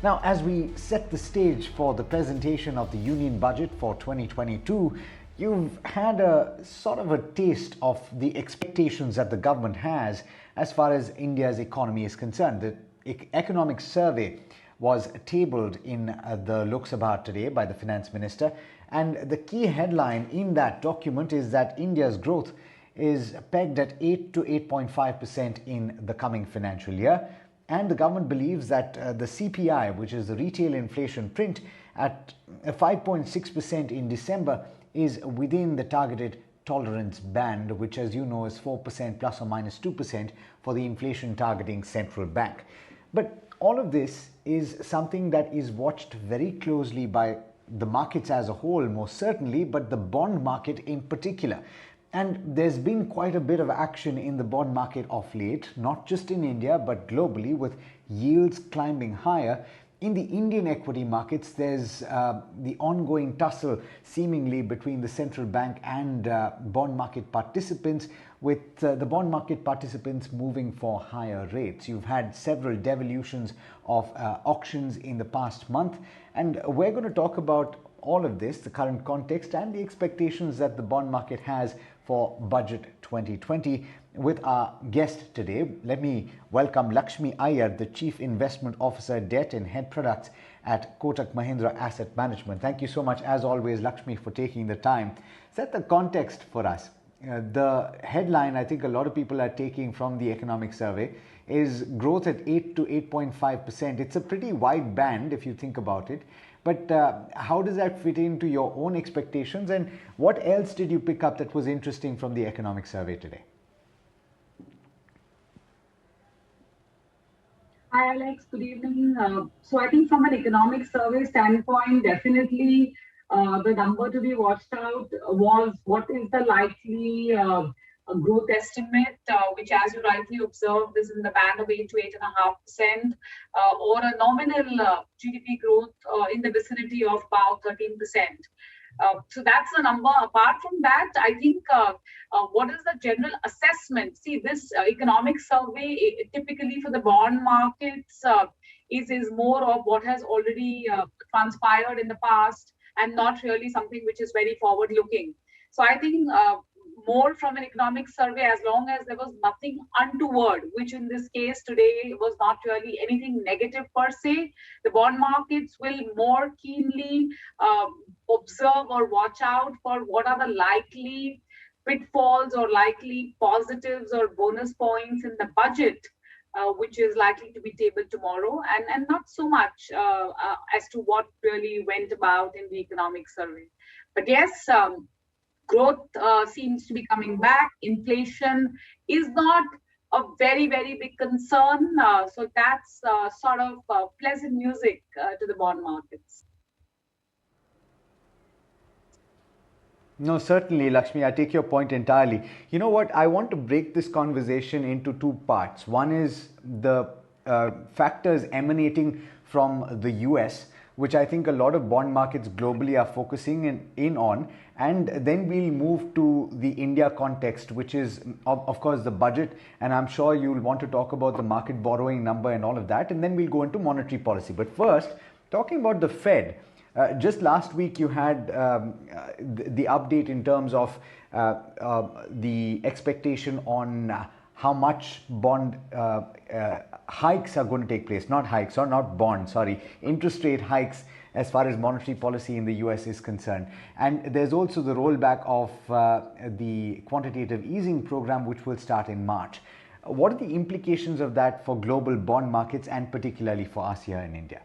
Now, as we set the stage for the presentation of the Union Budget for 2022, you've had a sort of a taste of the expectations that the government has as far as India's economy is concerned. The economic survey was tabled in the Lok Sabha today by the Finance Minister, and the key headline in that document is that India's growth is pegged at 8 to 8.5% in the coming financial year. And the government believes that the CPI, which is the retail inflation print, at 5.6% in December is within the targeted tolerance band, which, as you know, is 4% plus or minus 2% for the inflation targeting central bank. But all of this is something that is watched very closely by the markets as a whole, most certainly, but the bond market in particular. And there's been quite a bit of action in the bond market of late, not just in India, but globally, with yields climbing higher. In the Indian equity markets, there's the ongoing tussle seemingly between the central bank and bond market participants, with the bond market participants moving for higher rates. You've had several devolutions of auctions in the past month, and we're going to talk about all of this, the current context and the expectations that the bond market has for Budget 2020 with our guest today. Let me welcome Lakshmi Iyer, the Chief Investment Officer, Debt and Head Products at Kotak Mahindra Asset Management. Thank you so much, as always, Lakshmi, for taking the time. Set the context for us. The headline I think a lot of people are taking from the economic survey is growth at 8 to 8.5%. It's a pretty wide band if you think about it. But how does that fit into your own expectations, and what else did you pick up that was interesting from the economic survey today? Hi Alex, good evening. So I think from an economic survey standpoint, definitely the number to be watched out was what is the likely growth estimate, which, as you rightly observed, is in the band of 8 to 8.5%, or a nominal GDP growth in the vicinity of about 13%. So that's the number. Apart from that, I think what is the general assessment? See, this economic survey typically for the bond markets is more of what has already transpired in the past and not really something which is very forward looking. So I think more from an economic survey, as long as there was nothing untoward, which in this case today was not really anything negative per se, the bond markets will more keenly observe or watch out for what are the likely pitfalls or likely positives or bonus points in the budget, which is likely to be tabled tomorrow, and not so much as to what really went about in the economic survey. But yes, growth seems to be coming back. Inflation is not a very, very big concern. So that's sort of pleasant music to the bond markets. No, certainly, Lakshmi, I take your point entirely. You know what? I want to break this conversation into two parts. One is the factors emanating from the US, which I think a lot of bond markets globally are focusing in on. And then we'll move to the India context, which is, of course, the budget. And I'm sure you'll want to talk about the market borrowing number and all of that. And then we'll go into monetary policy. But first, talking about the Fed, just last week you had the update in terms of the expectation on how much bond hikes are going to take place. Not hikes, or not bonds, sorry, interest rate hikes as far as monetary policy in the US is concerned. And there's also the rollback of the quantitative easing program, which will start in March. What are the implications of that for global bond markets and particularly for us here in India?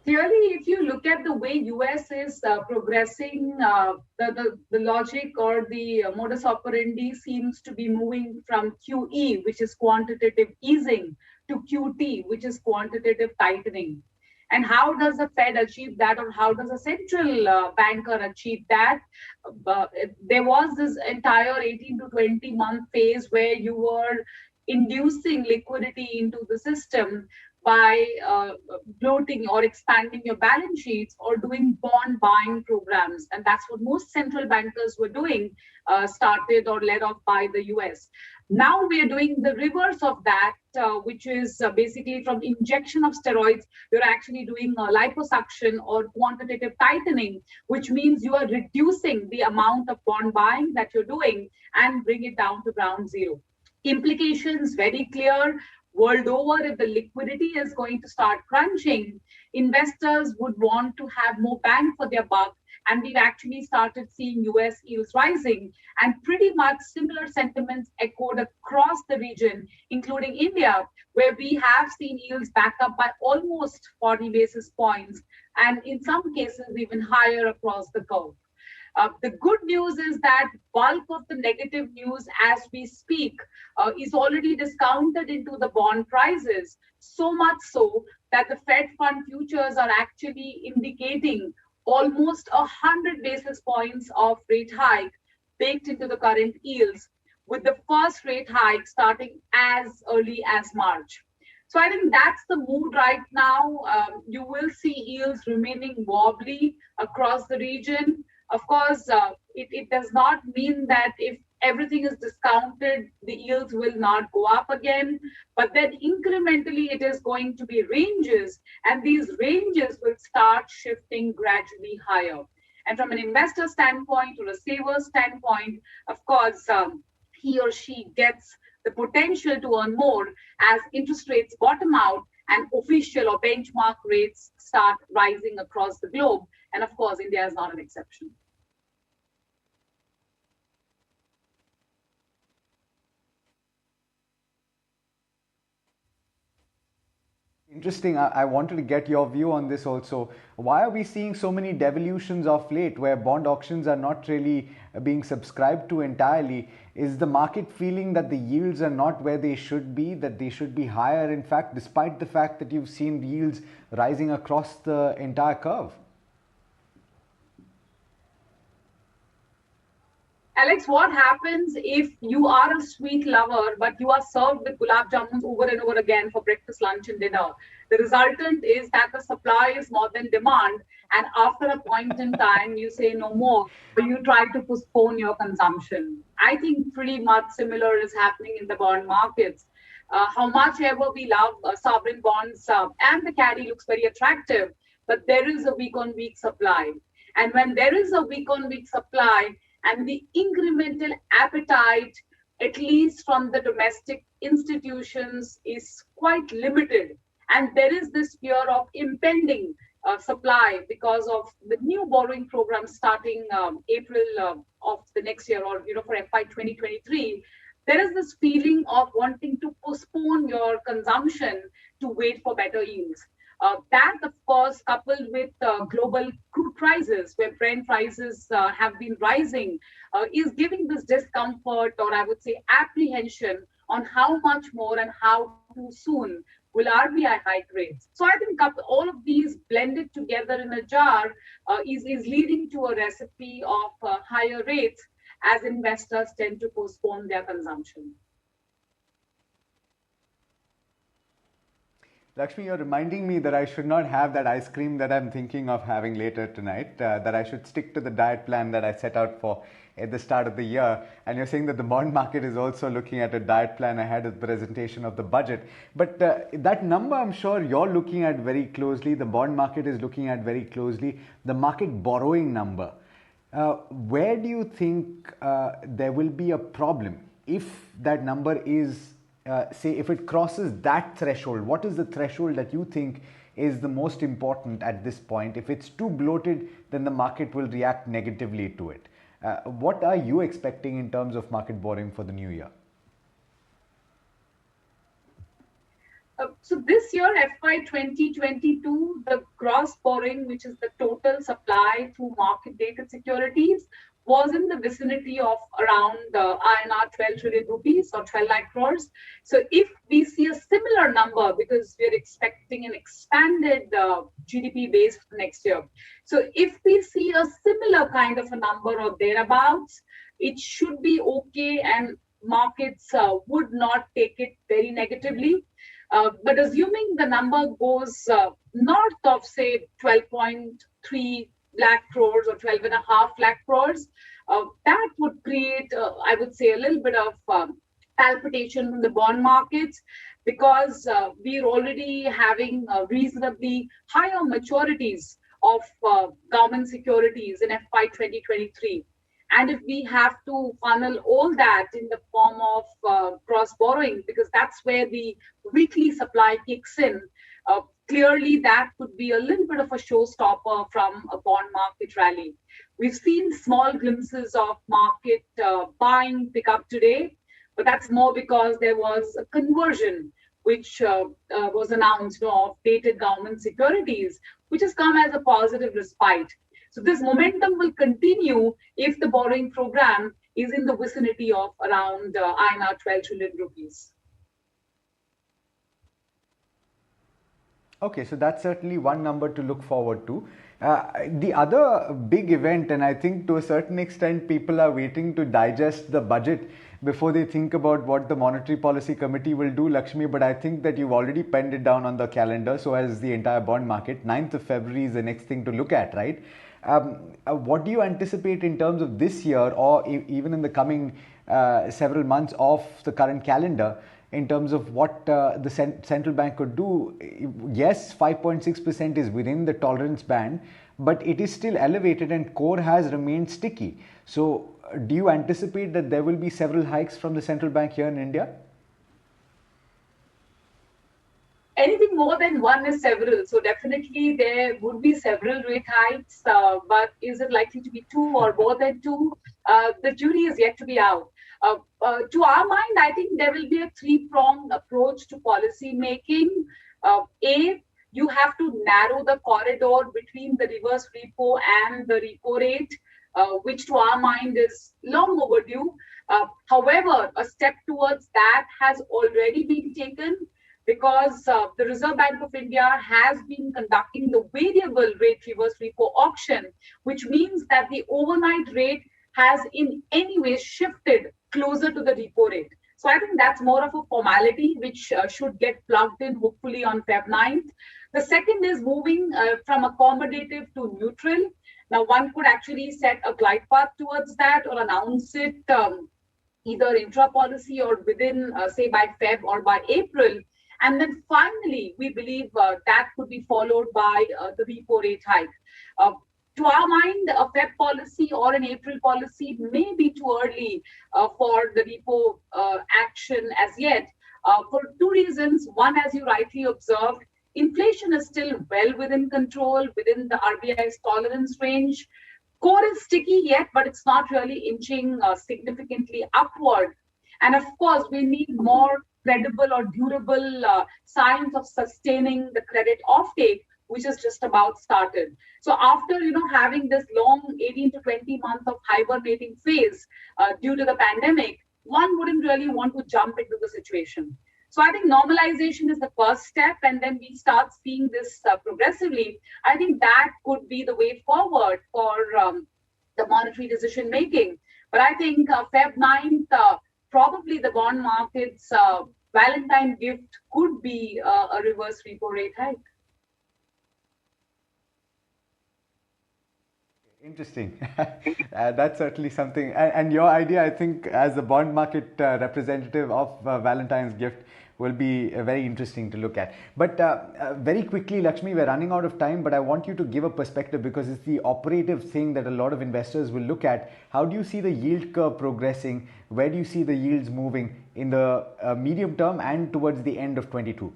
Clearly, if you look at the way US is progressing, the logic or the modus operandi seems to be moving from QE, which is quantitative easing, to QT, which is quantitative tightening. And how does the Fed achieve that, or how does a central banker achieve that? There was this entire 18 to 20 month phase where you were inducing liquidity into the system by bloating or expanding your balance sheets or doing bond buying programs. And that's what most central bankers were doing, started or led off by the US. Now we are doing the reverse of that, which is basically from injection of steroids, you're actually doing liposuction or quantitative tightening, which means you are reducing the amount of bond buying that you're doing and bring it down to ground zero. Implications very clear. World over, if the liquidity is going to start crunching, investors would want to have more bang for their buck. And we've actually started seeing US yields rising, and pretty much similar sentiments echoed across the region, including India, where we have seen yields back up by almost 40 basis points, and in some cases, even higher across the curve. The good news is that bulk of the negative news as we speak is already discounted into the bond prices, so much so that the Fed fund futures are actually indicating almost 100 basis points of rate hike baked into the current yields, with the first rate hike starting as early as March. So I think that's the mood right now. You will see yields remaining wobbly across the region. Of course, it does not mean that if everything is discounted, the yields will not go up again. But then incrementally, it is going to be ranges, and these ranges will start shifting gradually higher. And from an investor standpoint or a saver standpoint, of course, he or she gets the potential to earn more as interest rates bottom out and official or benchmark rates start rising across the globe. And of course, India is not an exception. Interesting. I wanted to get your view on this also. Why are we seeing so many devolutions of late where bond auctions are not really being subscribed to entirely? Is the market feeling that the yields are not where they should be, that they should be higher, in fact, despite the fact that you've seen yields rising across the entire curve? Alex, what happens if you are a sweet lover, but you are served with gulab jamuns over and over again for breakfast, lunch, and dinner? The resultant is that the supply is more than demand, and after a point in time, you say no more, or you try to postpone your consumption. I think pretty much similar is happening in the bond markets. How much ever we love sovereign bonds, and the carry looks very attractive, but there is a week on week supply. And when there is a week on week supply, and the incremental appetite, at least from the domestic institutions, is quite limited. And there is this fear of impending supply because of the new borrowing program starting April of the next year, or for FY 2023. There is this feeling of wanting to postpone your consumption to wait for better yields. That, of course, coupled with global crude prices, where Brent prices have been rising, is giving this discomfort, or I would say apprehension, on how much more and how too soon will RBI hike rates. So I think all of these blended together in a jar is leading to a recipe of higher rates as investors tend to postpone their consumption. Lakshmi, you're reminding me that I should not have that ice cream that I'm thinking of having later tonight, that I should stick to the diet plan that I set out for at the start of the year. And you're saying that the bond market is also looking at a diet plan ahead of the presentation of the budget. But that number, I'm sure you're looking at very closely, the bond market is looking at very closely, the market borrowing number. Where do you think there will be a problem if that number is say if it crosses that threshold? What is the threshold that you think is the most important at this point? If it's too bloated, then the market will react negatively to it. What are you expecting in terms of market borrowing for the new year? So this year, FY 2022, the gross borrowing, which is the total supply through market dated securities, was in the vicinity of around INR 12 trillion rupees, or 12 lakh crores. So if we see a similar number, because we're expecting an expanded GDP base for next year. So if we see a similar kind of a number or thereabouts, it should be okay, and markets would not take it very negatively. But assuming the number goes north of, say, 12.3 lakh crores or 12.5 lakh crores, that would create, I would say, a little bit of palpitation in the bond markets, because we're already having reasonably higher maturities of government securities in FY 2023. And if we have to funnel all that in the form of cross borrowing, because that's where the weekly supply kicks in, clearly that could be a little bit of a showstopper from a bond market rally. We've seen small glimpses of market buying pick up today, but that's more because there was a conversion which was announced of dated government securities, which has come as a positive respite. So this momentum will continue if the borrowing program is in the vicinity of around INR 12 trillion rupees. Okay, so that's certainly one number to look forward to. The other big event, and I think to a certain extent people are waiting to digest the budget before they think about what the Monetary Policy Committee will do, Lakshmi, but I think that you've already penned it down on the calendar, so has the entire bond market. 9th of February is the next thing to look at, right? What do you anticipate in terms of this year, or even in the coming several months of the current calendar, in terms of what the central bank could do? Yes, 5.6% is within the tolerance band, but it is still elevated and core has remained sticky. So do you anticipate that there will be several hikes from the central bank here in India? Anything more than one is several. So definitely there would be several rate hikes, but is it likely to be two or more than two? The jury is yet to be out. To our mind, I think there will be a three-pronged approach to policy making. A, you have to narrow the corridor between the reverse repo and the repo rate, which to our mind is long overdue. However, a step towards that has already been taken, because the Reserve Bank of India has been conducting the variable rate reverse repo auction, which means that the overnight rate has in any way shifted closer to the repo rate. So I think that's more of a formality which should get plugged in hopefully on Feb 9th. The second is moving from accommodative to neutral. Now one could actually set a glide path towards that or announce it either intra-policy or within, say, by Feb or by April. And then finally, we believe that could be followed by the repo rate hike. To our mind, a Feb policy or an April policy may be too early for the repo action as yet, for two reasons. One, as you rightly observed, inflation is still well within control, within the RBI's tolerance range. Core is sticky yet, but it's not really inching significantly upward. And of course, we need more credible or durable signs of sustaining the credit offtake, which is just about started. So after having this long 18 to 20 months of hibernating phase due to the pandemic, one wouldn't really want to jump into the situation. So I think normalization is the first step, and then we start seeing this progressively. I think that could be the way forward for the monetary decision making. But I think Feb 9th, probably the bond market's Valentine gift could be a reverse repo rate hike. Interesting. That's certainly something. And your idea, I think, as a bond market representative of Valentine's gift, will be very interesting to look at. But very quickly, Lakshmi, we're running out of time, but I want you to give a perspective, because it's the operative thing that a lot of investors will look at. How do you see the yield curve progressing? Where do you see the yields moving in the medium term and towards the end of 22?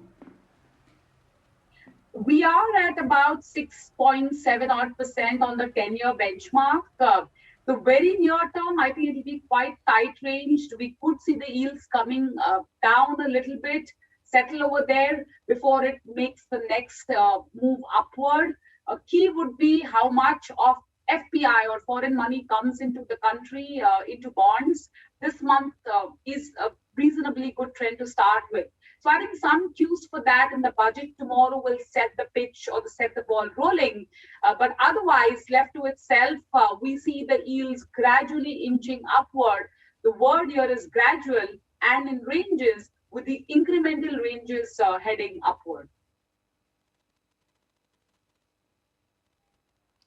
We are at about 6.7% on the 10-year benchmark. The very near term, I think it will be quite tight ranged. We could see the yields coming down a little bit, settle over there before it makes the next move upward. A key would be how much of FPI or foreign money comes into the country, into bonds. This month is a reasonably good trend to start with. So I think some cues for that in the budget tomorrow will set the pitch or set the ball rolling. But otherwise, left to itself, we see the yields gradually inching upward. The word here is gradual, and in ranges with the incremental ranges heading upward.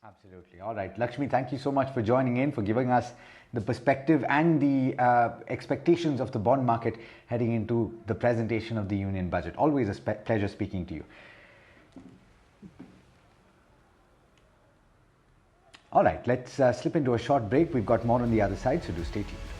Absolutely. All right. Lakshmi, thank you so much for joining in, for giving us the perspective and the expectations of the bond market heading into the presentation of the union budget. Always a pleasure speaking to you. All right, let's slip into a short break. We've got more on the other side, so do stay tuned.